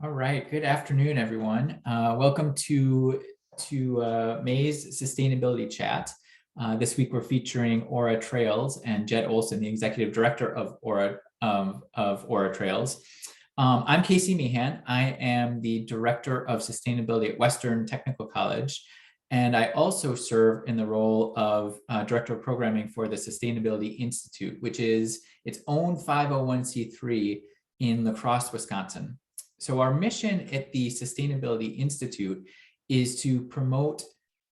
All right. Good afternoon, everyone. Welcome to May's Sustainability Chat. This week we're featuring ORA Trails and Jed Olson, the Executive Director of ORA Trails. I'm Casey Meehan. I am the Director of Sustainability at Western Technical College, and I also serve in the role of Director of Programming for the Sustainability Institute, which is its own 501c3 in La Crosse, Wisconsin. So our mission at the Sustainability Institute is to promote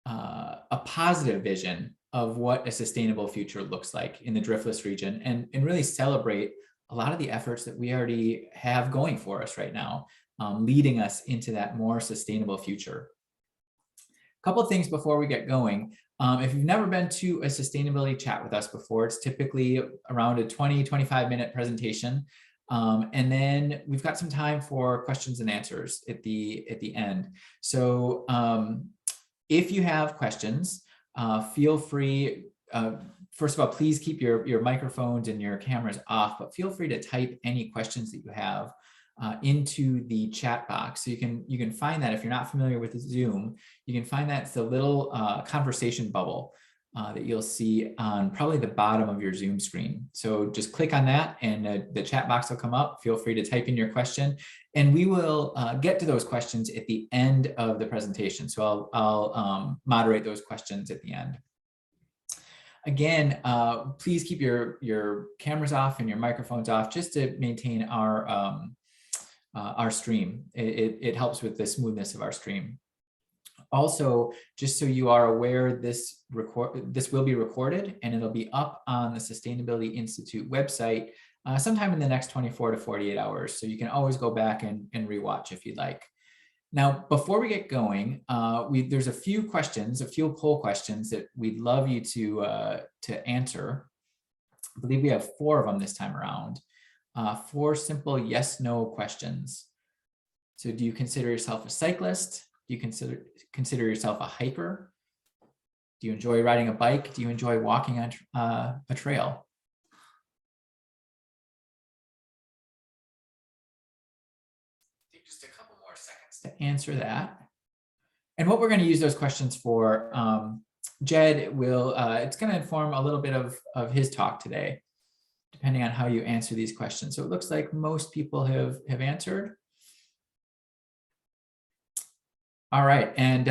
a positive vision of what a sustainable future looks like in the Driftless region and really celebrate a lot of the efforts that we already have going for us right now, leading us into that more sustainable future. A couple of things before we get going. If you've never been to a sustainability chat with us before, it's typically around a 20-25 minute presentation. And then we've got some time for questions and answers at the end. So if you have questions, feel free, first of all, please keep your microphones and your cameras off, but feel free to type any questions that you have into the chat box. So you can find that if you're not familiar with Zoom, you can find that it's a little conversation bubble that you'll see on probably the bottom of your Zoom screen. So just click on that and the chat box will come up. Feel free to type in your question and we will get to those questions at the end of the presentation. So I'll moderate those questions at the end. Again, please keep your cameras off and your microphones off just to maintain our stream. It helps with the smoothness of our stream. Also, just so you are aware, this will be recorded and it'll be up on the Sustainability Institute website sometime in the next 24 to 48 hours. So you can always go back and rewatch if you'd like. Now, before we get going, there's a few poll questions that we'd love you to answer. I believe we have 4 of them this time around. 4 simple yes/no questions. So do you consider yourself a cyclist? Do you consider yourself a hiker? Do you enjoy riding a bike? Do you enjoy walking on a trail? Take just a couple more seconds to answer that. And what we're going to use those questions for, Jed will, it's going to inform a little bit of his talk today, depending on how you answer these questions. So it looks like most people have answered. All right, and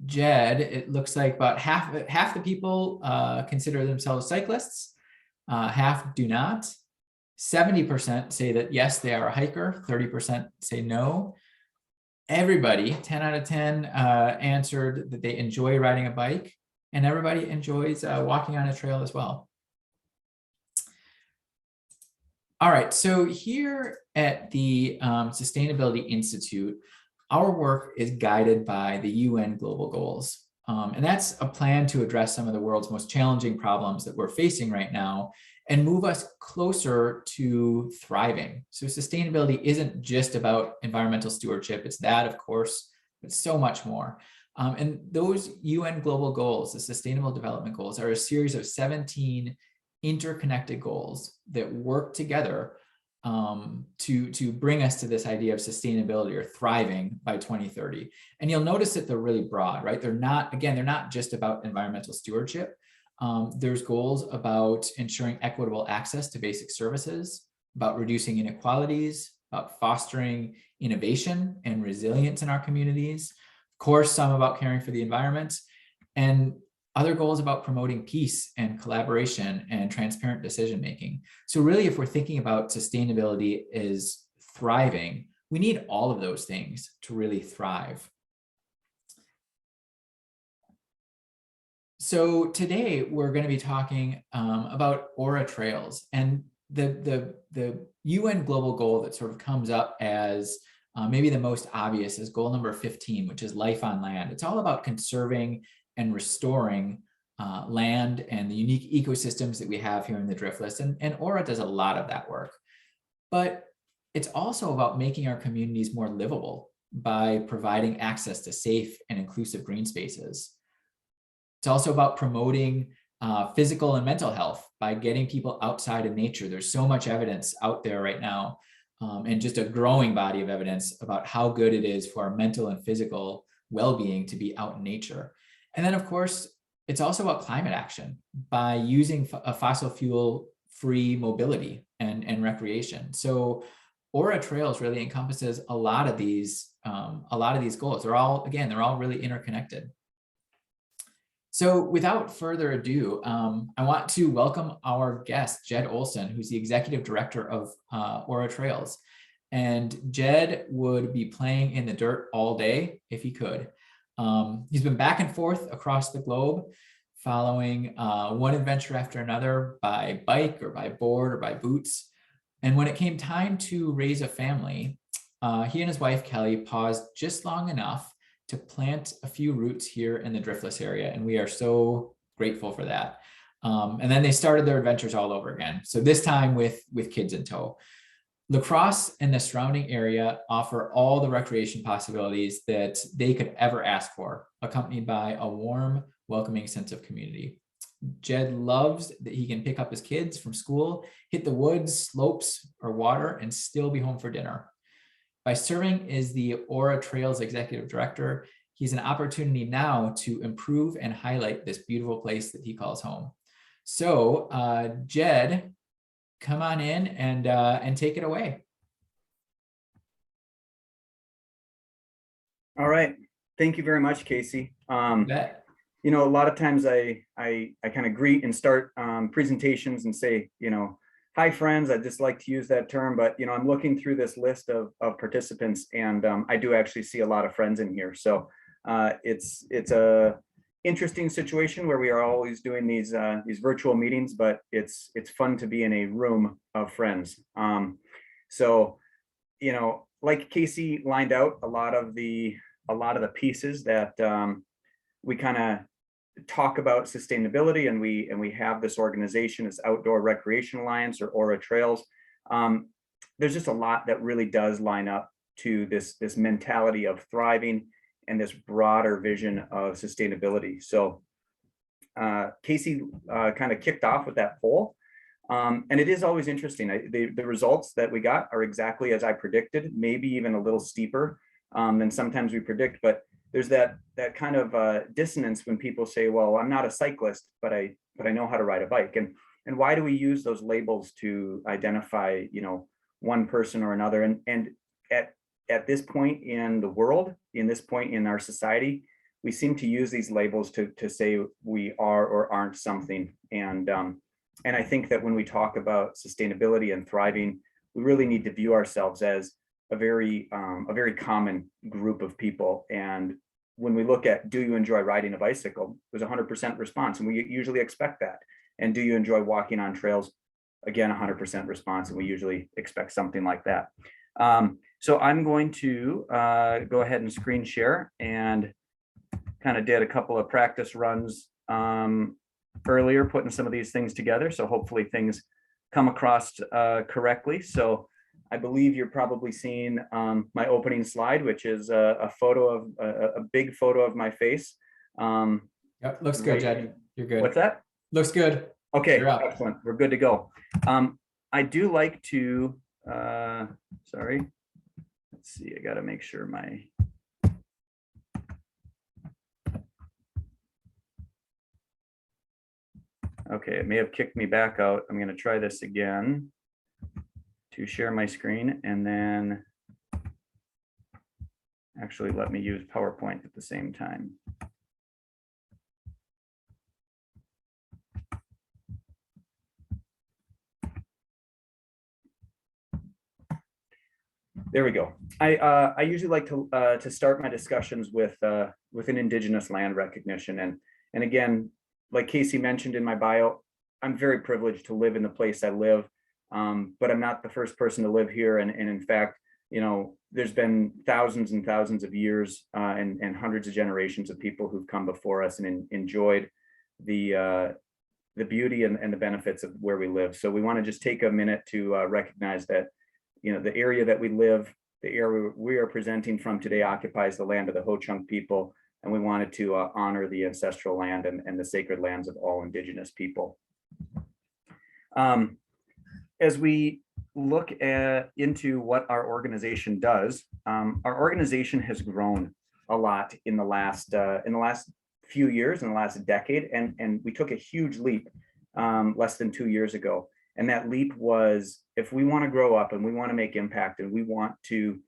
Jed, it looks like about half the people consider themselves cyclists, half do not. 70% say that yes, they are a hiker, 30% say no. Everybody, 10 out of 10, answered that they enjoy riding a bike, and everybody enjoys walking on a trail as well. All right, so here at the Sustainability Institute, our work is guided by the UN Global Goals. And that's a plan to address some of the world's most challenging problems that we're facing right now and move us closer to thriving. So sustainability isn't just about environmental stewardship. It's that, of course, but so much more. And those UN Global Goals, the Sustainable Development Goals, are a series of 17 interconnected goals that work together to bring us to this idea of sustainability or thriving by 2030. And you'll notice that they're really broad, right? They're not just about environmental stewardship. There's goals about ensuring equitable access to basic services, about reducing inequalities, about fostering innovation and resilience in our communities. Of course, some about caring for the environment, and other goals about promoting peace and collaboration and transparent decision-making. So really, if we're thinking about sustainability as thriving, we need all of those things to really thrive. So today we're going to be talking about ORA Trails, and the UN global goal that sort of comes up as maybe the most obvious is goal number 15, which is life on land. It's all about conserving and restoring land and the unique ecosystems that we have here in the Driftless. And ORA does a lot of that work. But it's also about making our communities more livable by providing access to safe and inclusive green spaces. It's also about promoting physical and mental health by getting people outside in nature. There's so much evidence out there right now and just a growing body of evidence about how good it is for our mental and physical well-being to be out in nature. And then, of course, it's also about climate action by using a fossil fuel free mobility and recreation. So ORA Trails really encompasses a lot of these goals. They're all really interconnected. So without further ado, I want to welcome our guest, Jed Olson, who's the executive director of ORA Trails. And Jed would be playing in the dirt all day if he could. He's been back and forth across the globe, following one adventure after another by bike or by board or by boots. And when it came time to raise a family, he and his wife, Kelly, paused just long enough to plant a few roots here in the Driftless area. And we are so grateful for that. And then they started their adventures all over again. So this time with kids in tow. La Crosse and the surrounding area offer all the recreation possibilities that they could ever ask for, accompanied by a warm, welcoming sense of community. Jed loves that he can pick up his kids from school, hit the woods, slopes, or water, and still be home for dinner. By serving as the ORA Trails Executive Director, he's an opportunity now to improve and highlight this beautiful place that he calls home. So, Jed, come on in and take it away. All right. Thank you very much, Casey. You know, a lot of times I kind of greet and start presentations and say, hi friends. I just like to use that term, but I'm looking through this list of participants, and I do actually see a lot of friends in here. So it's a interesting situation where we are always doing these virtual meetings, but it's fun to be in a room of friends. So like Casey lined out a lot of the pieces that we kind of talk about sustainability, and we have this organization, this Outdoor Recreation Alliance, or ORA Trails. There's just a lot that really does line up to this mentality of thriving and this broader vision of sustainability. So Casey kind of kicked off with that poll, and it is always interesting. The results that we got are exactly as I predicted, maybe even a little steeper than sometimes we predict, but there's that kind of dissonance when people say, well, I'm not a cyclist, but I know how to ride a bike. And why do we use those labels to identify, one person or another? And at this point in the world, in this point in our society, we seem to use these labels to say we are or aren't something. And I think that when we talk about sustainability and thriving, we really need to view ourselves as a very common group of people. And when we look at, do you enjoy riding a bicycle? There's 100% response, and we usually expect that. And do you enjoy walking on trails? Again, 100% response, and we usually expect something like that. So I'm going to go ahead and screen share, and kind of did a couple of practice runs earlier, putting some of these things together. So hopefully things come across correctly. So I believe you're probably seeing my opening slide, which is a photo of a big photo of my face. Yep, looks good, Jed. You're good. What's that? Looks good. Okay, excellent. We're good to go. I do like to, sorry, let's see, I got to make sure my, okay, it may have kicked me back out. I'm going to try this again to share my screen, and then actually let me use PowerPoint at the same time. There we go. I usually like to start my discussions with an Indigenous land recognition, and again, like Casey mentioned in my bio, I'm very privileged to live in the place I live. But I'm not the first person to live here. And in fact, there's been thousands and thousands of years and hundreds of generations of people who've come before us and enjoyed the beauty and the benefits of where we live. So we want to just take a minute to recognize that, the area that we live, the area we are presenting from today occupies the land of the Ho-Chunk people. And we wanted to honor the ancestral land and the sacred lands of all Indigenous people. As we look into what our organization does, our organization has grown a lot in the last few years, in the last decade, and we took a huge leap less than 2 years ago. And that leap was, if we want to grow up and we want to make impact and we want to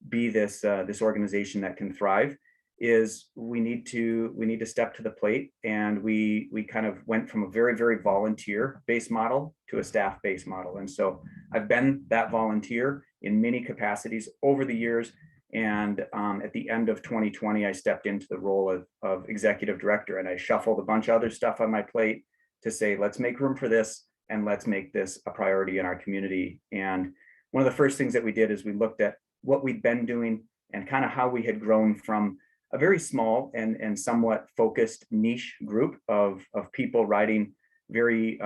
be this organization that can thrive, is we need to step to the plate. And we kind of went from a very, very volunteer based model to a staff based model. And so I've been that volunteer in many capacities over the years. And at the end of 2020, I stepped into the role of executive director, and I shuffled a bunch of other stuff on my plate to say, let's make room for this and let's make this a priority in our community. And one of the first things that we did is we looked at what we'd been doing and kind of how we had grown from a very small and somewhat focused niche group of people riding very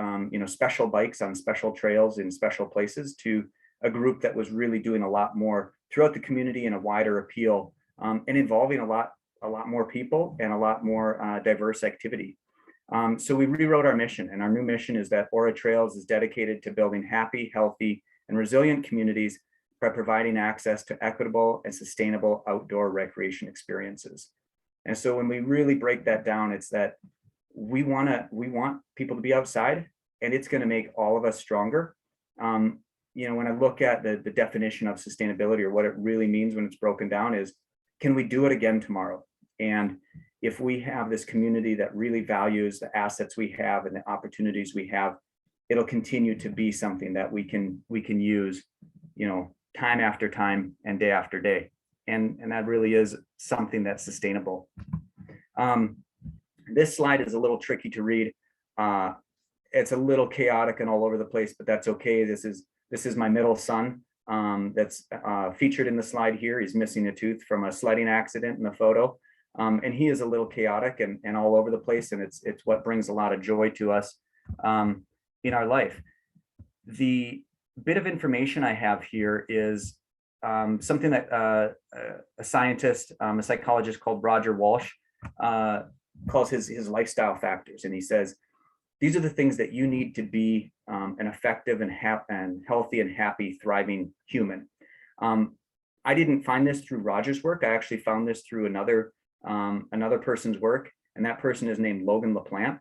special bikes on special trails in special places, to a group that was really doing a lot more throughout the community and a wider appeal, and involving a lot more people and a lot more diverse activity. So we rewrote our mission, and our new mission is that ORA Trails is dedicated to building happy, healthy, and resilient communities by providing access to equitable and sustainable outdoor recreation experiences. And so when we really break that down, it's that we want people to be outside, and it's going to make all of us stronger. When I look at the definition of sustainability, or what it really means when it's broken down, is, can we do it again tomorrow? And if we have this community that really values the assets we have and the opportunities we have, it'll continue to be something that we can use, time after time and day after day. And that really is something that's sustainable. This slide is a little tricky to read. It's a little chaotic and all over the place, but that's okay. This is my middle son that's featured in the slide here. He's missing a tooth from a sledding accident in the photo. And he is a little chaotic and all over the place. And it's what brings a lot of joy to us in our life. The bit of information I have here is something that a scientist, a psychologist called Roger Walsh, calls his lifestyle factors. And he says, these are the things that you need to be an effective and healthy and happy, thriving human. I didn't find this through Roger's work. I actually found this through another person's work, and that person is named Logan LaPlante.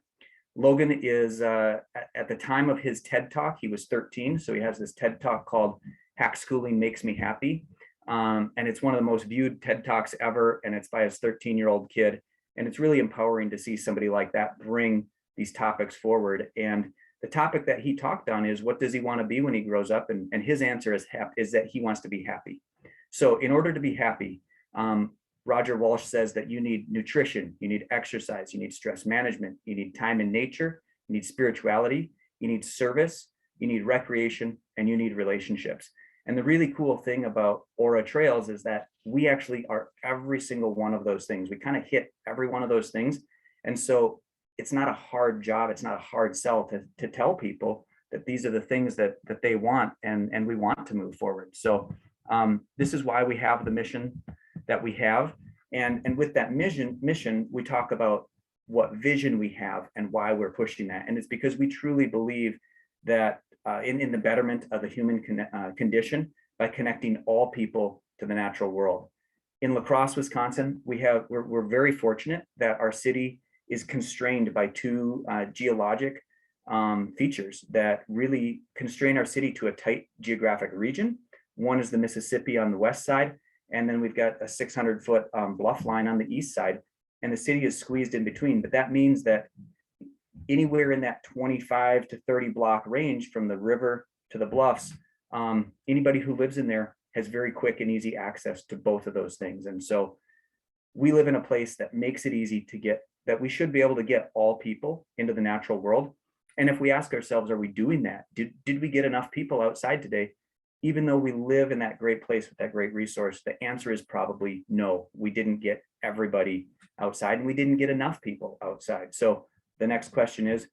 Logan is, at the time of his TED Talk, he was 13. So he has this TED Talk called Hack Schooling Makes Me Happy. And it's one of the most viewed TED Talks ever. And it's by his 13-year-old kid. And it's really empowering to see somebody like that bring these topics forward. And the topic that he talked on is, what does he want to be when he grows up? And his answer is that he wants to be happy. So in order to be happy, Roger Walsh says that you need nutrition, you need exercise, you need stress management, you need time in nature, you need spirituality, you need service, you need recreation, and you need relationships. And the really cool thing about ORA Trails is that we actually are every single one of those things. We kind of hit every one of those things. And so it's not a hard job, it's not a hard sell to tell people that these are the things that they want, and we want to move forward. So this is why we have the mission that we have. And with that mission, we talk about what vision we have and why we're pushing that. And it's because we truly believe that in the betterment of the human condition by connecting all people to the natural world. In La Crosse, Wisconsin, we're very fortunate that our city is constrained by two geologic features that really constrain our city to a tight geographic region. One is the Mississippi on the west side, and then we've got a 600-foot bluff line on the east side, and the city is squeezed in between. But that means that anywhere in that 25 to 30 block range from the river to the bluffs, anybody who lives in there has very quick and easy access to both of those things. And so we live in a place that makes it easy to get, that we should be able to get all people into the natural world. And if we ask ourselves, are we doing that? Did we get enough people outside today? Even though we live in that great place with that great resource, the answer is probably no. We didn't get everybody outside, and we didn't get enough people outside. So the next question is,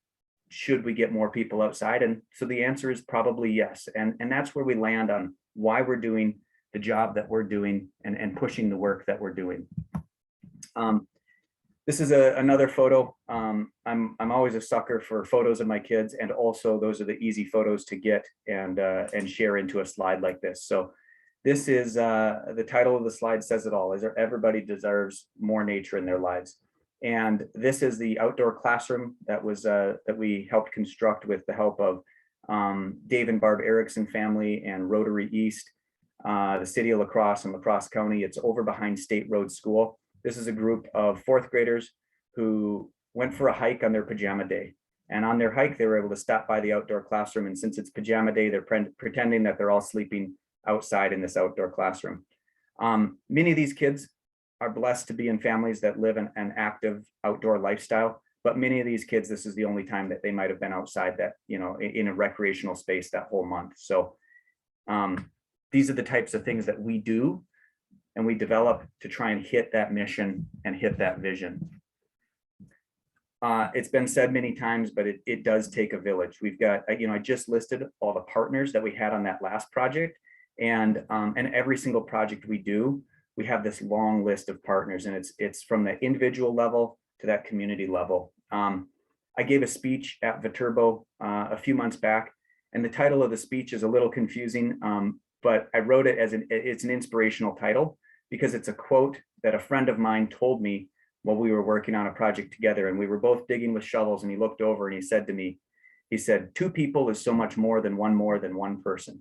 should we get more people outside? And so the answer is probably yes. And that's where we land on why we're doing the job that we're doing and pushing the work that we're doing. This is another photo. I'm always a sucker for photos of my kids, and also those are the easy photos to get and share into a slide like this. So this is the title of the slide says it all. Is there everybody deserves more nature in their lives, and this is the outdoor classroom that was that we helped construct with the help of Dave and Barb Erickson family and Rotary East, the city of La Crosse and La Crosse County. It's over behind State Road School. This is a group of fourth graders who went for a hike on their pajama day. And on their hike, they were able to stop by the outdoor classroom. And since it's pajama day, they're pretending that they're all sleeping outside in this outdoor classroom. Many of these kids are blessed to be in families that live an active outdoor lifestyle. But many of these kids, this is the only time that they might have been outside that, you know, in a recreational space that whole month. So these are the types of things that we do and we develop to try and hit that mission and hit that vision. It's been said many times, but it does take a village. We've got, you know, I just listed all the partners that we had on that last project, and every single project we do, we have this long list of partners, and it's from the individual level to that community level. I gave a speech at Viterbo a few months back, and the title of the speech is a little confusing, but I wrote it as it's an inspirational title because it's a quote that a friend of mine told me while we were working on a project together, and we were both digging with shovels, and he looked over and he said to me, he said, 2 people is so much more than one person.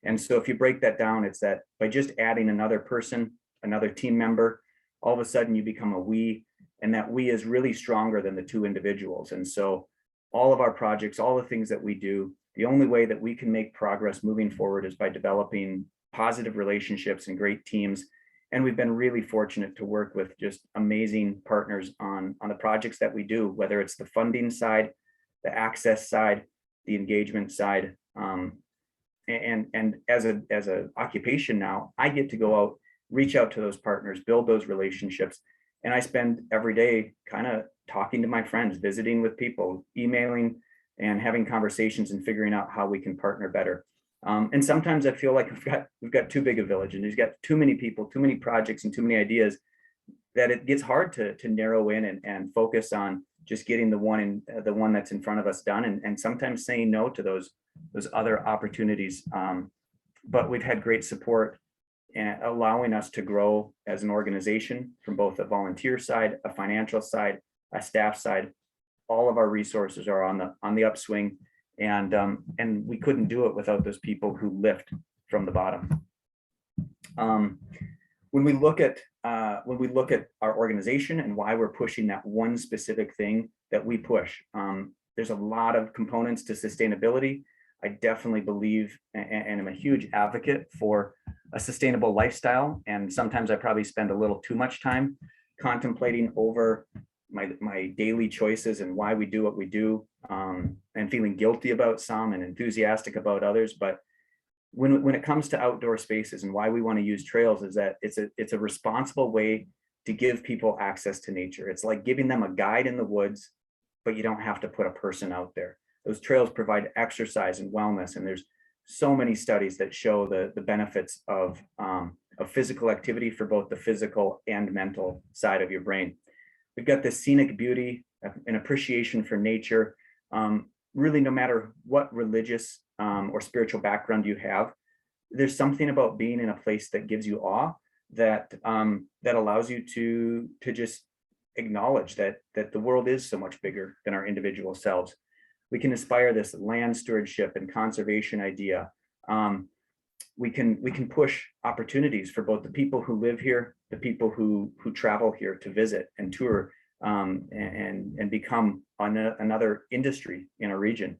And so if you break that down, it's that by just adding another person, another team member, all of a sudden you become a we, and that we is really stronger than the 2 individuals. And so all of our projects, all the things that we do, the only way that we can make progress moving forward is by developing positive relationships and great teams. And we've been really fortunate to work with just amazing partners on the projects that we do, whether it's the funding side, the access side, the engagement side. And as a occupation now, I get to go out, reach out to those partners, build those relationships. And I spend every day kind of talking to my friends, visiting with people, emailing, and having conversations and figuring out how we can partner better. And sometimes I feel like we've got too big a village, and there's got too many people, too many projects, and too many ideas that it gets hard to narrow in and focus on just getting the one that's in front of us done, and sometimes saying no to those other opportunities. But we've had great support and allowing us to grow as an organization from both a volunteer side, a financial side, a staff side. All of our resources are on the upswing, and we couldn't do it without those people who lift from the bottom. When we look at our organization and why we're pushing that one specific thing that we push, there's a lot of components to sustainability. I definitely believe and am a huge advocate for a sustainable lifestyle. And sometimes I probably spend a little too much time contemplating over my daily choices and why we do what we do, and feeling guilty about some and enthusiastic about others. But when it comes to outdoor spaces and why we want to use trails, is that it's a responsible way to give people access to nature. It's like giving them a guide in the woods, but you don't have to put a person out there. Those trails provide exercise and wellness, and there's so many studies that show the benefits of physical activity for both the physical and mental side of your brain. We've got this scenic beauty, an appreciation for nature. Really, no matter what religious or spiritual background you have, there's something about being in a place that gives you awe, that allows you to just acknowledge that the world is so much bigger than our individual selves. We can inspire this land stewardship and conservation idea. We can push opportunities for both the people who live here, the people who travel here to visit and tour, and become another industry in a region.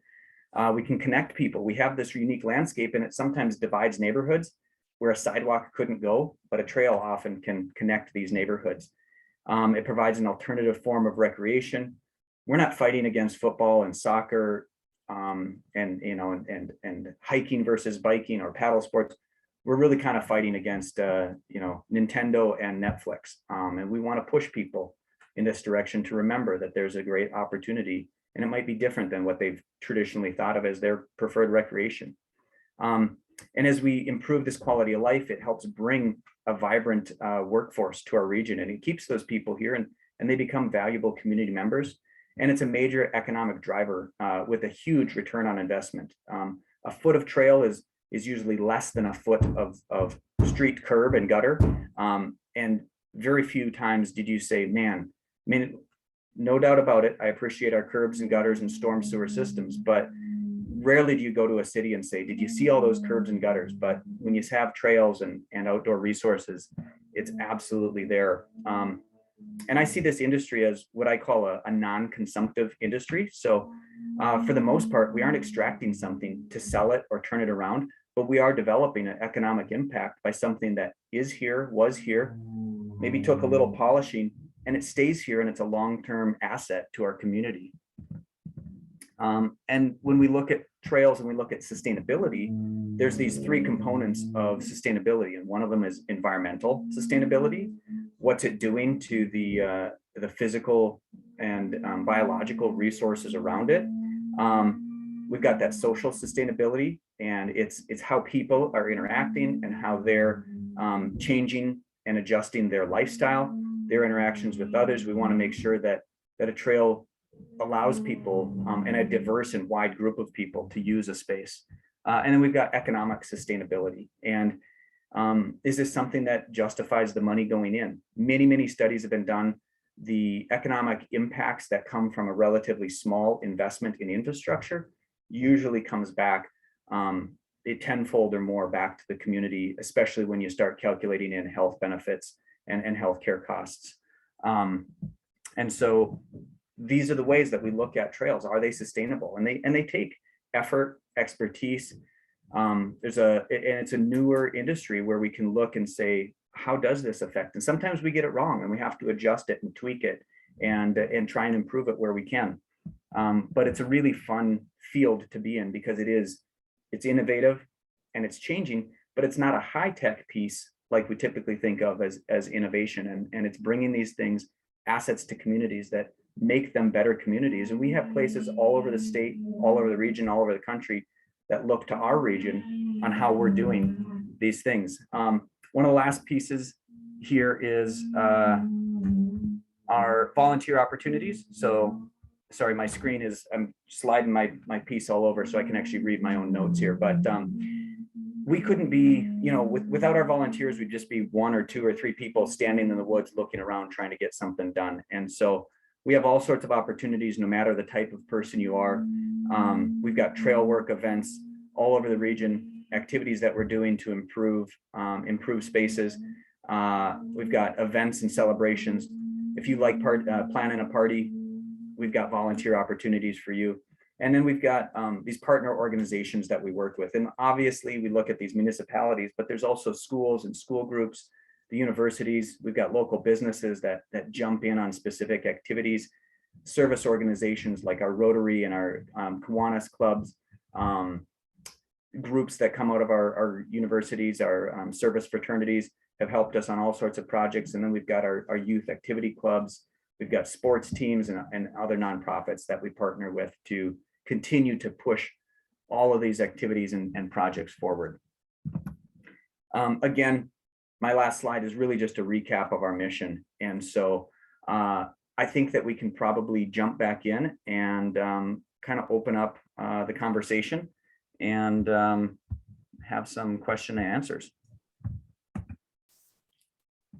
We can connect people. We have this unique landscape, and it sometimes divides neighborhoods where a sidewalk couldn't go, but a trail often can connect these neighborhoods. It provides an alternative form of recreation. We're not fighting against football and soccer, and hiking versus biking or paddle sports. We're really kind of fighting against Nintendo and Netflix, and we want to push people in this direction to remember that there's a great opportunity, and it might be different than what they've traditionally thought of as their preferred recreation. And as we improve this quality of life, it helps bring a vibrant workforce to our region, and it keeps those people here, and they become valuable community members. And it's a major economic driver with a huge return on investment. A foot of trail is usually less than a foot of street curb and gutter. And very few times did you say, man, I mean, no doubt about it, I appreciate our curbs and gutters and storm sewer systems, but rarely do you go to a city and say, did you see all those curbs and gutters? But when you have trails and outdoor resources, it's absolutely there. And I see this industry as what I call a non-consumptive industry. So for the most part, we aren't extracting something to sell it or turn it around, but we are developing an economic impact by something that is here, was here, maybe took a little polishing, and it stays here, and it's a long-term asset to our community. And when we look at trails and we look at sustainability, there's these three components of sustainability, and one of them is environmental sustainability. What's it doing to the physical and biological resources around it? We've got that social sustainability, and it's how people are interacting and how they're changing and adjusting their lifestyle, their interactions with others. We want to make sure that a trail allows people and a diverse and wide group of people to use a space. And then we've got economic sustainability. And is this something that justifies the money going in? Many studies have been done. The economic impacts that come from a relatively small investment in infrastructure usually comes back a tenfold or more back to the community, especially when you start calculating in health benefits and healthcare costs. And so these are the ways that we look at trails. Are they sustainable? And they take effort, expertise. And it's a newer industry where we can look and say, how does this affect? And sometimes we get it wrong, and we have to adjust it and tweak it and try and improve it where we can. But it's a really fun field to be in because it's innovative and it's changing, but it's not a high-tech piece like we typically think of as innovation. And it's bringing these things, assets to communities that make them better communities. And we have places all over the state, all over the region, all over the country that look to our region on how we're doing these things. One of the last pieces here is our volunteer opportunities. So, sorry, my screen I'm sliding my piece all over so I can actually read my own notes here. But we couldn't be, without our volunteers, we'd just be one or two or three people standing in the woods looking around trying to get something done. And so we have all sorts of opportunities, no matter the type of person you are. We've got trail work events all over the region, activities that we're doing to improve spaces. We've got events and celebrations. If you like planning a party, we've got volunteer opportunities for you. And then we've got these partner organizations that we work with. And obviously we look at these municipalities, but there's also schools and school groups, the universities. We've got local businesses that jump in on specific activities, service organizations like our Rotary and our Kiwanis clubs, groups that come out of our universities, our service fraternities have helped us on all sorts of projects. And then we've got our youth activity clubs. We've got sports teams and other nonprofits that we partner with to continue to push all of these activities and projects forward. Again, my last slide is really just a recap of our mission. And so I think that we can probably jump back in and kind of open up the conversation and have some question and answers.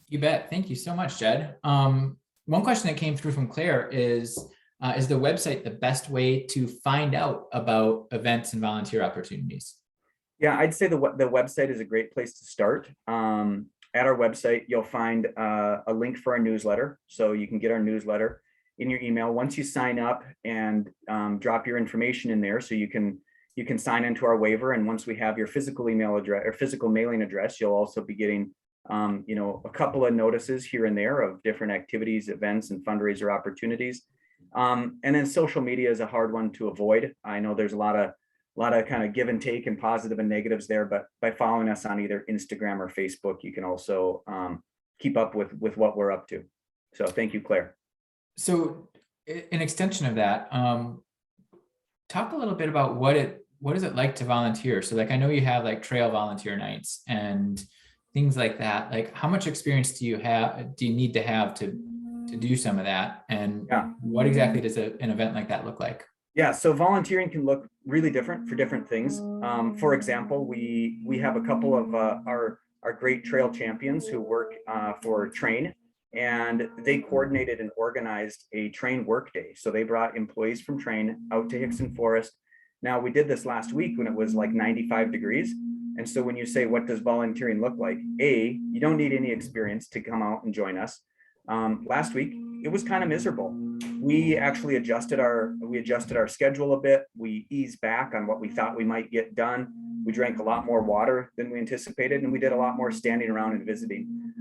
You bet. Thank you so much, Jed. One question that came through from Claire is the website the best way to find out about events and volunteer opportunities? Yeah, I'd say the website is a great place to start. At our website, you'll find a link for our newsletter. So you can get our newsletter in your email. Once you sign up and drop your information in there, so you can sign into our waiver. And once we have your physical email address or physical mailing address, you'll also be getting a couple of notices here and there of different activities, events, and fundraiser opportunities. And then social media is a hard one to avoid. I know there's a lot of kind of give and take and positive and negatives there, but by following us on either Instagram or Facebook, you can also keep up with what we're up to. So thank you, Claire. So an extension of that, talk a little bit about what is it like to volunteer? So like, I know you have like trail volunteer nights and things like that. Like, how much experience do you need to have to to do some of that. And Yeah. what exactly does an event like that look like? Yeah, so volunteering can look really different for different things. For example, we have a couple of our great trail champions who work for Train, and they coordinated and organized a Train work day. So they brought employees from Train out to Hickson Forest. Now we did this last week when it was like 95 degrees. And so when you say, what does volunteering look like? You don't need any experience to come out and join us. Last week, it was kind of miserable. We actually adjusted our schedule a bit. We eased back on what we thought we might get done. We drank a lot more water than we anticipated, and we did a lot more standing around and visiting.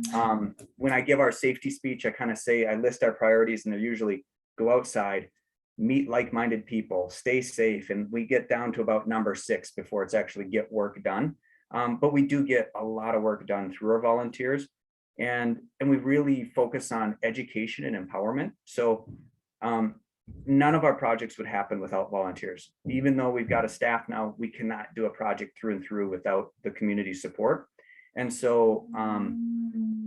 When I give our safety speech, I kind of say, I list our priorities, and they're usually go outside, meet like-minded people, stay safe, and we get down to about number 6 before it's actually get work done. But we do get a lot of work done through our volunteers, and we really focus on education and empowerment. So none of our projects would happen without volunteers. Even though we've got a staff now, we cannot do a project through and through without the community support. And so,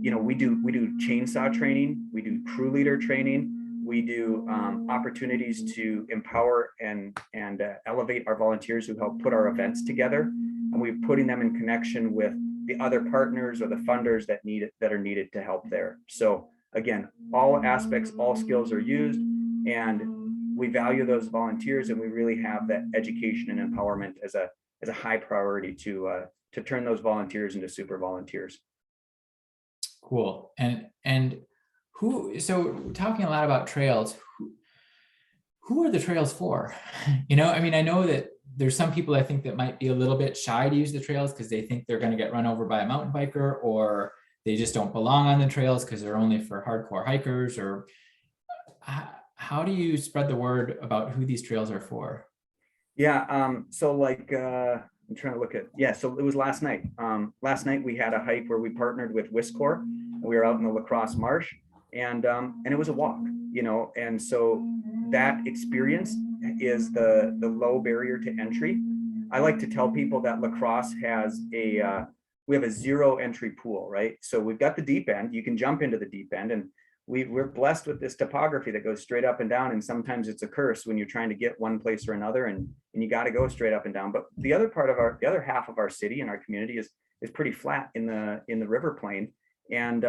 we do chainsaw training, we do crew leader training, we do opportunities to empower and elevate our volunteers who help put our events together, and we're putting them in connection with the other partners or the funders that are needed to help there. So again, all aspects, all skills are used, and we value those volunteers, and we really have that education and empowerment as a high priority to turn those volunteers into super volunteers. Cool. And so talking a lot about trails, who are the trails for? I mean, I know that there's some people I think that might be a little bit shy to use the trails because they think they're going to get run over by a mountain biker, or they just don't belong on the trails because they're only for hardcore hikers. Or how do you spread the word about who these trails are for? Yeah, so like I'm trying to look at, so it was last night. Last night we had a hike where we partnered with Wiscor, and we were out in the La Crosse Marsh, and it was a walk, and so that experience is the low barrier to entry. I like to tell people that La Crosse has we have a 0 entry pool, right? So we've got the deep end, you can jump into the deep end, and we're blessed with this topography that goes straight up and down, and sometimes it's a curse when you're trying to get one place or another, and you got to go straight up and down. But the other half of our city and our community is pretty flat in the river plain, and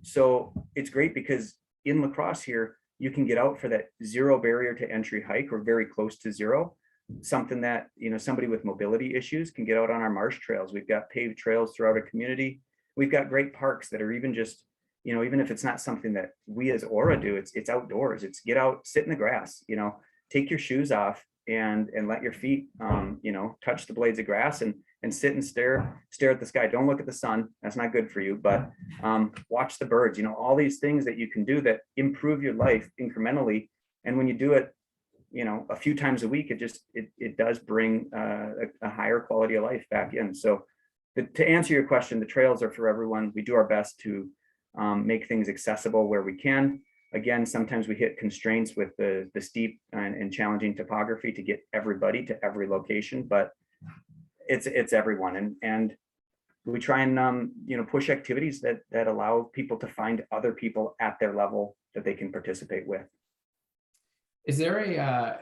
so it's great because in La Crosse here you can get out for that 0 barrier to entry hike, or very close to 0. Something that somebody with mobility issues can get out on our marsh trails. We've got paved trails throughout our community. We've got great parks that are even just even if it's not something that we as ORA do, it's outdoors. It's get out, sit in the grass, take your shoes off and let your feet, touch the blades of grass and sit and stare at the sky. Don't look at the sun. That's not good for you, but watch the birds, all these things that you can do that improve your life incrementally. And when you do it, a few times a week, it does bring a higher quality of life back in. So to answer your question, the trails are for everyone. We do our best to make things accessible where we can. Again, sometimes we hit constraints with the steep and challenging topography to get everybody to every location, but it's everyone. And we try and push activities that allow people to find other people at their level that they can participate with. Is there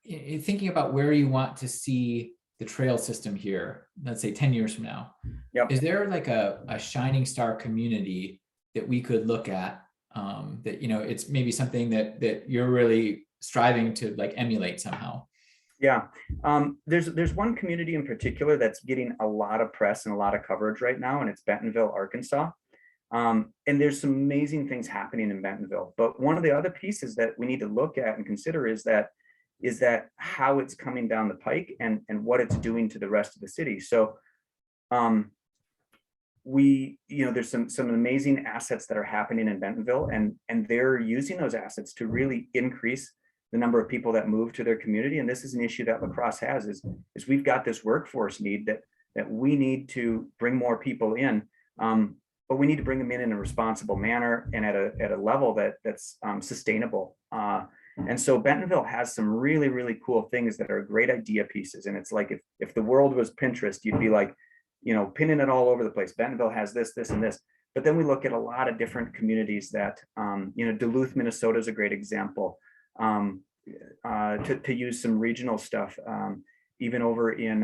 thinking about where you want to see the trail system here, let's say 10 years from now, Yep. Is there like a shining star community that we could look at, that it's maybe something that you're really striving to like emulate somehow? Yeah, there's one community in particular that's getting a lot of press and a lot of coverage right now, and it's Bentonville, Arkansas. And there's some amazing things happening in Bentonville. But one of the other pieces that we need to look at and consider is that how it's coming down the pike and what it's doing to the rest of the city. So there's some amazing assets that are happening in Bentonville, and they're using those assets to really increase the number of people that move to their community. And this is an issue that La Crosse has is we've got this workforce need that we need to bring more people in, but we need to bring them in a responsible manner and at a level that's sustainable. And so Bentonville has some really, really cool things that are great idea pieces. And it's like if the world was Pinterest, you'd be like, pinning it all over the place. Bentonville has this, and this. But then we look at a lot of different communities that, Duluth, Minnesota is a great example. To use some regional stuff, even over in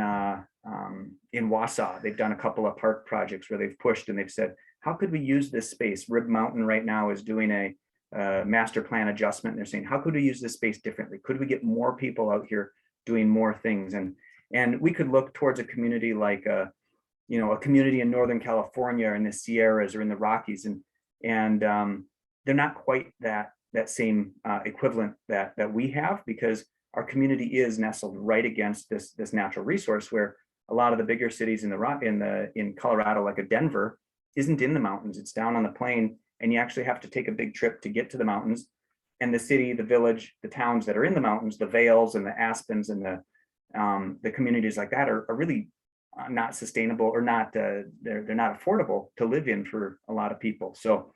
Wausau, they've done a couple of park projects where they've pushed and they've said, how could we use this space? Rib Mountain right now is doing a master plan adjustment. And they're saying, how could we use this space differently? Could we get more people out here doing more things? And we could look towards a community like a community in Northern California or in the Sierras or in the Rockies, and they're not quite that same equivalent that we have, because our community is nestled right against this natural resource, where a lot of the bigger cities in Colorado, like a Denver, isn't in the mountains. It's down on the plain, and you actually have to take a big trip to get to the mountains. And the city, the village, the towns that are in the mountains, the Vales and the Aspens and the communities like that are really not sustainable, or not they're not affordable to live in for a lot of people. So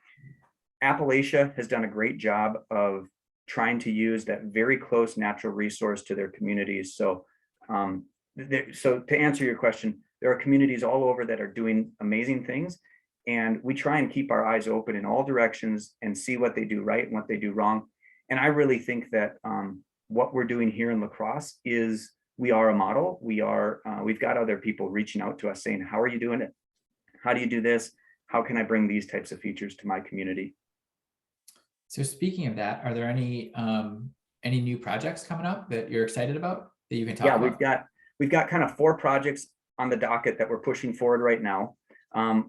Appalachia has done a great job of trying to use that very close natural resource to their communities. So so to answer your question, there are communities all over that are doing amazing things, and we try and keep our eyes open in all directions and see what they do right and what they do wrong. And I really think that what we're doing here in La Crosse is, we are a model. We've got other people reaching out to us saying, how are you doing it? How do you do this? How can I bring these types of features to my community? So speaking of that, are there any new projects coming up that you're excited about that you can talk about? We've got kind of 4 projects on the docket that we're pushing forward right now.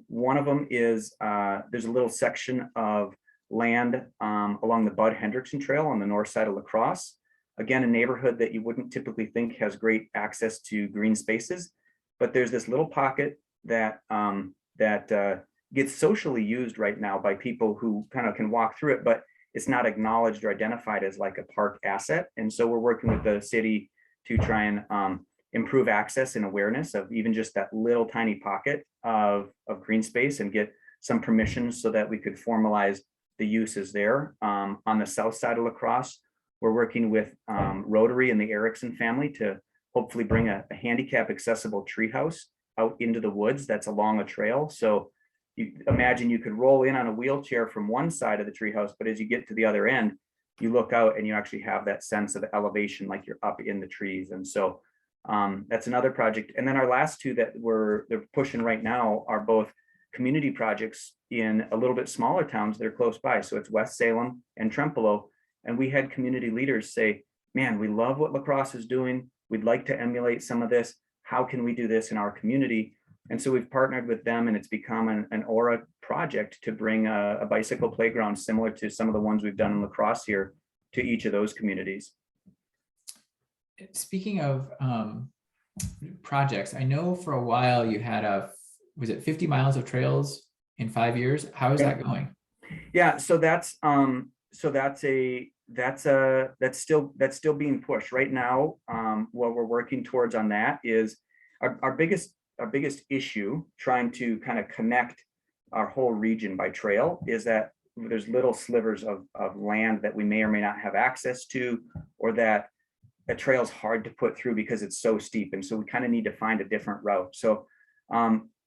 One of them is there's a little section of land along the Bud Hendrickson Trail on the north side of La Crosse. Again, a neighborhood that you wouldn't typically think has great access to green spaces, but there's this little pocket that gets socially used right now by people who kind of can walk through it, but it's not acknowledged or identified as like a park asset. And so we're working with the city to try and improve access and awareness of even just that little tiny pocket of green space, and get some permissions so that we could formalize the uses there. On the south side of La Crosse, we're working with Rotary and the Erickson family to hopefully bring a handicap accessible treehouse out into the woods that's along a trail. So you imagine you could roll in on a wheelchair from one side of the treehouse, but as you get to the other end, you look out and you actually have that sense of elevation, like you're up in the trees. And so that's another project. And then our last 2 that they're pushing right now are both community projects in a little bit smaller towns that are close by. So it's West Salem and Trempealeau. And we had community leaders say, man, we love what La Crosse is doing. We'd like to emulate some of this. How can we do this in our community? And so we've partnered with them, and it's become an ORA project to bring a bicycle playground similar to some of the ones we've done in La Crosse here to each of those communities. Speaking of projects, I know for a while you had was it 50 miles of trails in 5 years? How is that going? Yeah, so that's still being pushed right now. What we're working towards on that is our biggest issue, trying to kind of connect our whole region by trail, is that there's little slivers of land that we may or may not have access to, or that a trail is hard to put through because it's so steep. And so we kind of need to find a different route. So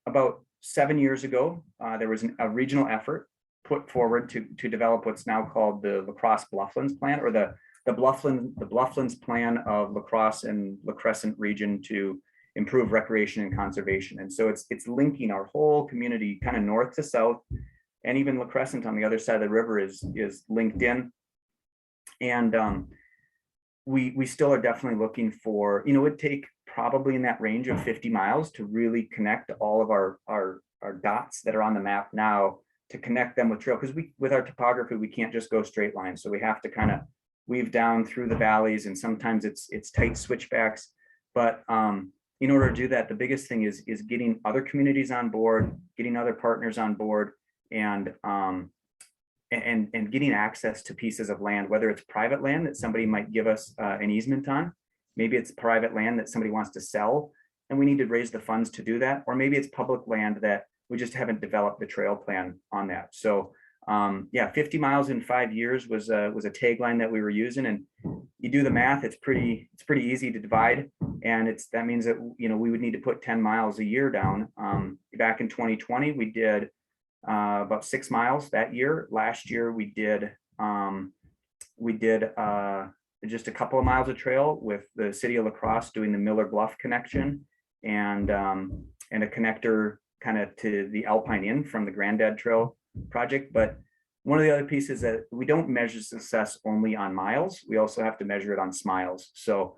about 7 years ago, there was a regional effort put forward to develop what's now called the La Crosse Blufflands Plan, or the Blufflands Plan of La Crosse and La Crescent region to improve recreation and conservation. And so it's linking our whole community kind of north to south, and even La Crescent on the other side of the river is linked in. And we still are definitely looking for, it would take probably in that range of 50 miles to really connect all of our dots that are on the map now, to connect them with trail, because with our topography, we can't just go straight lines. So we have to kind of weave down through the valleys, and sometimes it's tight switchbacks. But in order to do that, the biggest thing is getting other communities on board, getting other partners on board, and getting access to pieces of land, whether it's private land that somebody might give us an easement on, maybe it's private land that somebody wants to sell, and we need to raise the funds to do that, or maybe it's public land that we just haven't developed the trail plan on that. So 50 miles in 5 years was a tagline that we were using, and you do the math, it's pretty easy to divide, and that means that we would need to put 10 miles a year down. Back in 2020, we did about 6 miles that year. Last year we did just a couple of miles of trail with the city of La Crosse doing the Miller Bluff connection and a connector kind of to the Alpine Inn from the Granddad Trail project. But one of the other pieces that we don't measure success only on miles, we also have to measure it on smiles. So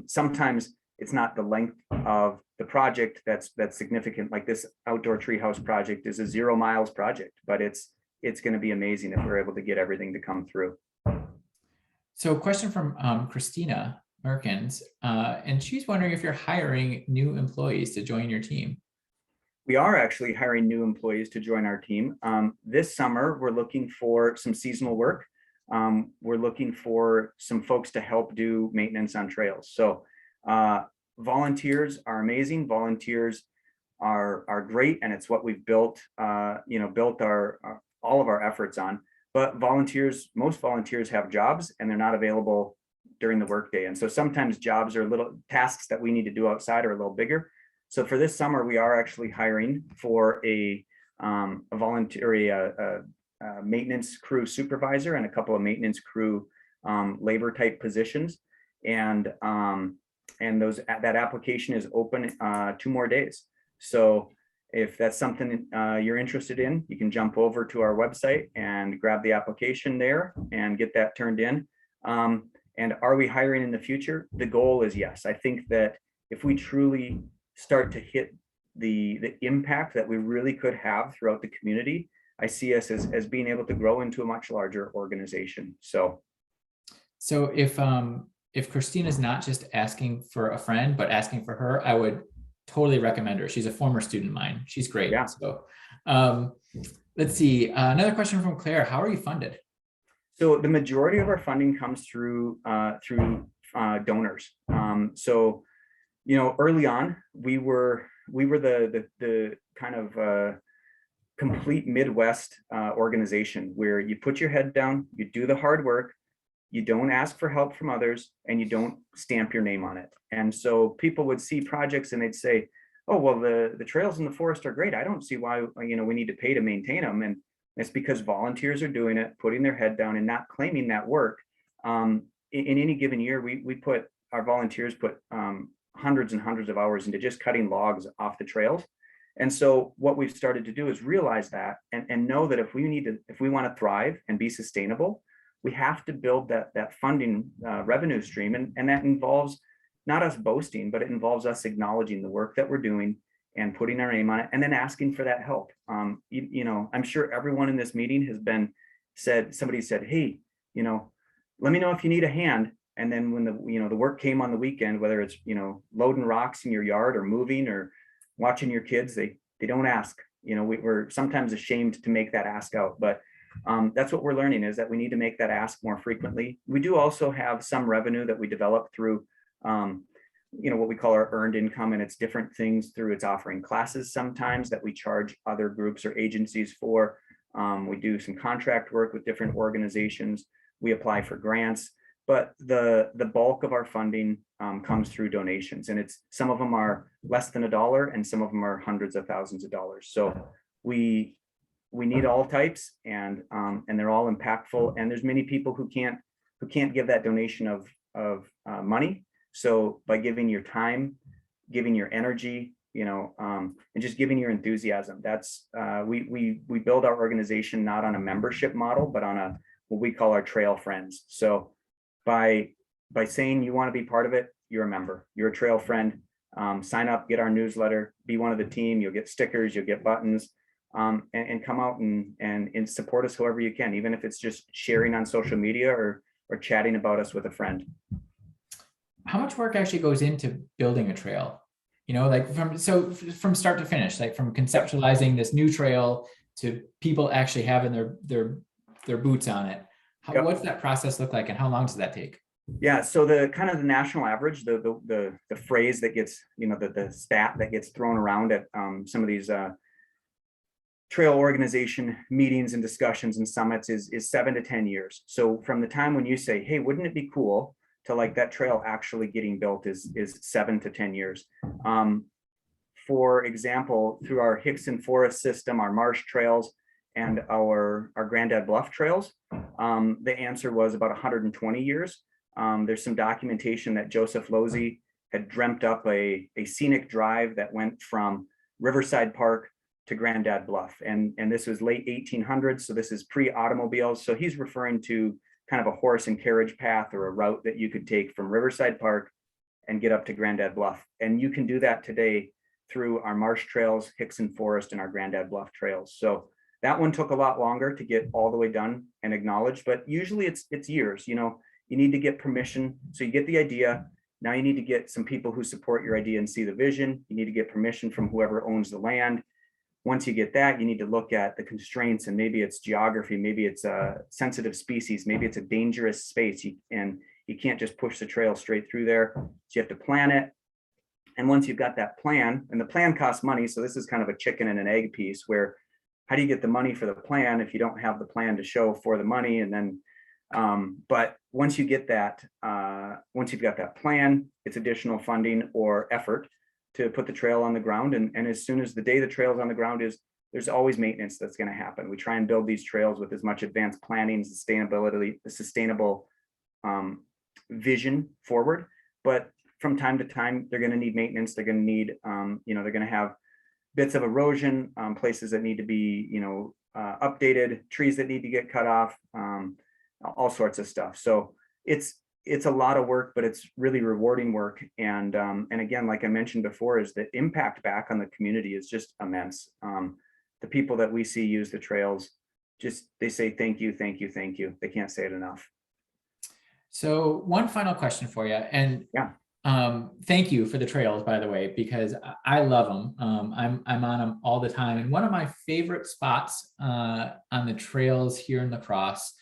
sometimes it's not the length of the project that's significant. Like this outdoor treehouse project is a 0 miles project, but it's going to be amazing if we're able to get everything to come through. So a question from Christina Merkins, and she's wondering if you're hiring new employees to join your team. We are actually hiring new employees to join our team. This summer, we're looking for some seasonal work. We're looking for some folks to help do maintenance on trails. So volunteers are amazing. Volunteers are great, and it's what we've built, built all of our efforts on. But most volunteers have jobs and they're not available during the workday. And so sometimes jobs are tasks that we need to do outside are a little bigger. So for this summer, we are actually hiring for a maintenance crew supervisor and a couple of maintenance crew labor type positions. And that application is open 2 more days. So if that's something you're interested in, you can jump over to our website and grab the application there and get that turned in. And are we hiring in the future? The goal is yes. I think that if we truly start to hit the impact that we really could have throughout the community, I see us as being able to grow into a much larger organization. So if Christina's not just asking for a friend, but asking for her, I would totally recommend her. She's a former student of mine. She's great. Yeah. So let's see. Another question from Claire. How are you funded? So the majority of our funding comes through donors. So, early on, we were the kind of complete Midwest organization where you put your head down, you do the hard work, you don't ask for help from others, and you don't stamp your name on it. And so people would see projects and they'd say, oh, well, the trails in the forest are great. I don't see why, we need to pay to maintain them. And it's because volunteers are doing it, putting their head down and not claiming that work. In any given year, our volunteers put hundreds and hundreds of hours into just cutting logs off the trails. And so what we've started to do is realize that and know that if we want to thrive and be sustainable, we have to build that funding revenue stream. And that involves not us boasting, but it involves us acknowledging the work that we're doing and putting our name on it and then asking for that help. I'm sure everyone in this meeting somebody said, hey, let me know if you need a hand. And then when the work came on the weekend, whether it's, loading rocks in your yard or moving or watching your kids, they don't ask. We're sometimes ashamed to make that ask out, but that's what we're learning, is that we need to make that ask more frequently. We do also have some revenue that we develop through, what we call our earned income, and it's different things through it's offering classes sometimes that we charge other groups or agencies for. We do some contract work with different organizations. We apply for grants, but the bulk of our funding comes through donations, and some of them are less than $1 and some of them are hundreds of thousands of dollars. So we need all types, and they're all impactful. And there's many people who can't give that donation of money. So by giving your time, giving your energy, and just giving your enthusiasm, that's we build our organization not on a membership model, but on what we call our trail friends. So by saying you want to be part of it, you're a member, you're a trail friend. Sign up, get our newsletter, be one of the team. You'll get stickers, you'll get buttons. And come out and support us however you can, even if it's just sharing on social media or chatting about us with a friend. How much work actually goes into building a trail? From start to finish, like from conceptualizing this new trail to people actually having their boots on it. What's that process look like, and how long does that take? Yeah, so the kind of the national average, the phrase that gets, the stat that gets thrown around at some of these trail organization meetings and discussions and summits is 7 to 10 years. So from the time when you say, hey, wouldn't it be cool to like that trail actually getting built is 7 to 10 years. for example, through our Hickson Forest system, our marsh trails, and our Grandad Bluff trails, the answer was about 120 years. There's some documentation that Joseph Losey had dreamt up a scenic drive that went from Riverside Park to Grandad Bluff. And this was late 1800s, so this is pre-automobiles. So he's referring to kind of a horse and carriage path or a route that you could take from Riverside Park and get up to Grandad Bluff. And you can do that today through our marsh trails, Hickson Forest, and our Grandad Bluff trails. So that one took a lot longer to get all the way done and acknowledged, but usually it's years. You know, you need to get permission. So you get the idea. Now you need to get some people who support your idea and see the vision. You need to get permission from whoever owns the land. Once you get that, you need to look at the constraints, and maybe it's geography, maybe it's a sensitive species, maybe it's a dangerous space, and you can't just push the trail straight through there. So you have to plan it. And once you've got that plan, and the plan costs money, so this is kind of a chicken and an egg piece where how do you get the money for the plan if you don't have the plan to show for the money? And then, but once you get that, once you've got that plan, it's additional funding or effort to put the trail on the ground. And as soon as the day the trail's on the ground is, there's always maintenance that's going to happen. We try and build these trails with as much advanced planning, sustainability, the sustainable vision forward. But from time to time, they're going to need maintenance. They're going to need, you know, they're going to have bits of erosion, places that need to be, you know, updated, trees that need to get cut off, all sorts of stuff. So it's a lot of work, but it's really rewarding work. And again, like I mentioned before, is the impact back on the community is just immense. The people that we see use the trails, just they say thank you, thank you, thank you. They can't say it enough. So one final question for you, and yeah. Thank you for the trails, by the way, because I love them. I'm on them all the time. And one of my favorite spots on the trails here in La Crosse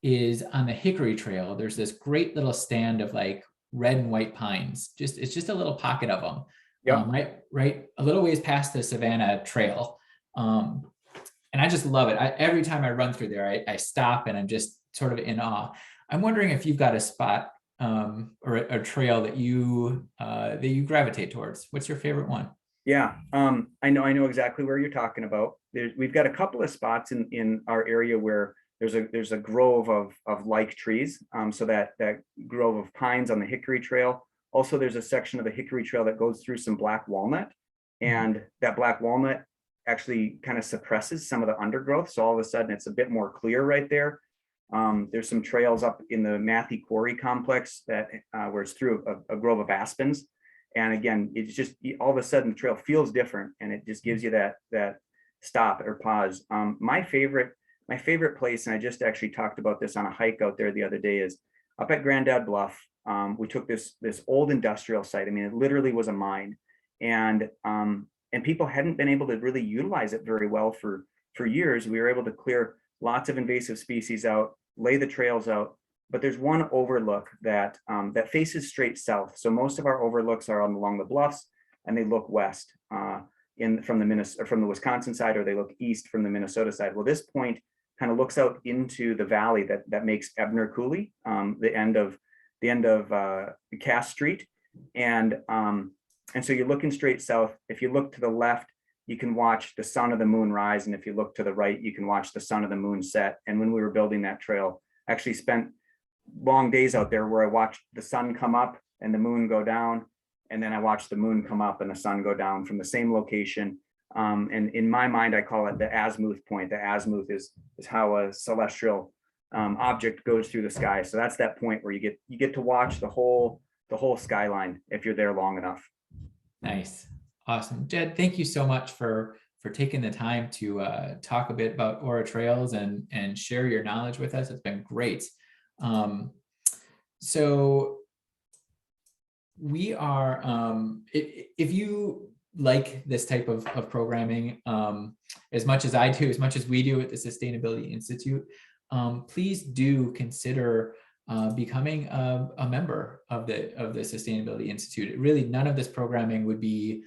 is on the Hickory Trail. There's this great little stand of like red and white pines. It's just a little pocket of them. Yeah. Right a little ways past the Savannah Trail. And I just love it. Every time I run through there, I stop and I'm just sort of in awe. I'm wondering if you've got a spot or a trail that you gravitate towards. What's your favorite one? Yeah, I know exactly where you're talking about. We've got a couple of spots in our area where there's a grove of like trees. So that grove of pines on the Hickory Trail. Also, there's a section of the Hickory Trail that goes through some black walnut, and that black walnut actually kind of suppresses some of the undergrowth. So all of a sudden, it's a bit more clear right there. There's some trails up in the Matthew Quarry complex that where it's through a grove of aspens, and again, it's just all of a sudden the trail feels different, and it just gives you that stop or pause. My favorite place, and I just actually talked about this on a hike out there the other day, is up at Grandad Bluff. We took this old industrial site. I mean, it literally was a mine, and people hadn't been able to really utilize it very well for years. We were able to clear lots of invasive species out, lay the trails out, but there's one overlook that faces straight south. So most of our overlooks are along the bluffs, and they look west from the Wisconsin side, or they look east from the Minnesota side. Well, this point kind of looks out into the valley that makes Ebner Coulee, the end of Cass Street, and so you're looking straight south. If you look to the left, you can watch the sun or the moon rise. And if you look to the right, you can watch the sun or the moon set. And when we were building that trail, I actually spent long days out there where I watched the sun come up and the moon go down. And then I watched the moon come up and the sun go down from the same location. And in my mind, I call it the azimuth point. The azimuth is how a celestial object goes through the sky. So that's that point where you get to watch the whole skyline if you're there long enough. Nice. Awesome. Jed, thank you so much for taking the time to talk a bit about ORA Trails and share your knowledge with us. It's been great. So we are, if you like this type of programming, as much as I do, as much as we do at the Sustainability Institute, please do consider becoming a member of the Sustainability Institute. Really, none of this programming would be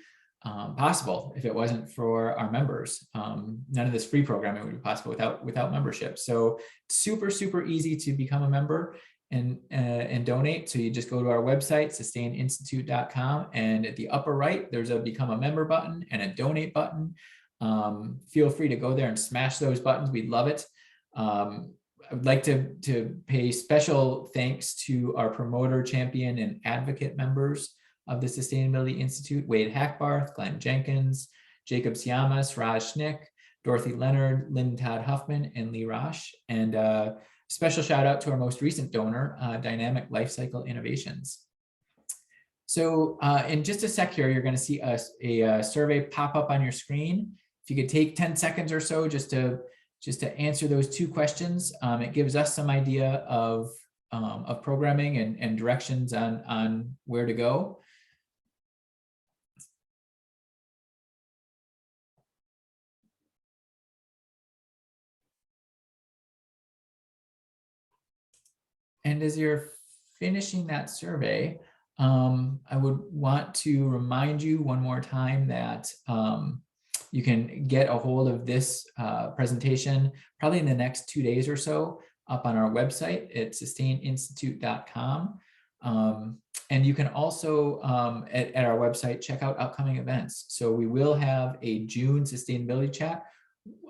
possible if it wasn't for our members. None of this free programming would be possible without membership. So super easy to become a member. and donate. So you just go to our website, sustaininstitute.com, and at the upper right, there's a become a member button and a donate button. Feel free to go there and smash those buttons. We'd love it. I would like to pay special thanks to our promoter, champion, and advocate members of the Sustainability Institute: Wade Hackbarth, Glenn Jenkins, Jacob Siamas, Raj Schnick, Dorothy Leonard, Lynn Todd Huffman, and Lee Rosh. And special shout out to our most recent donor, Dynamic Lifecycle Innovations. So in just a sec here, you're going to see a survey pop up on your screen. If you could take 10 seconds or so just to answer those 2 questions, it gives us some idea of programming and directions on where to go. And as you're finishing that survey, I would want to remind you one more time that you can get a hold of this presentation probably in the next 2 days or so up on our website at sustaininstitute.com. And you can also at our website check out upcoming events. So we will have a June sustainability chat.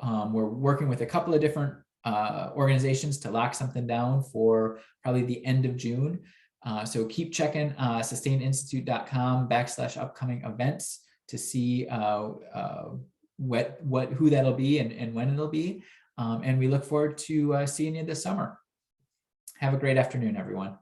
We're working with a couple of different organizations to lock something down for probably the end of June. So keep checking sustaininstitute.com/upcoming events to see who that'll be and when it'll be. And we look forward to seeing you this summer. Have a great afternoon, everyone.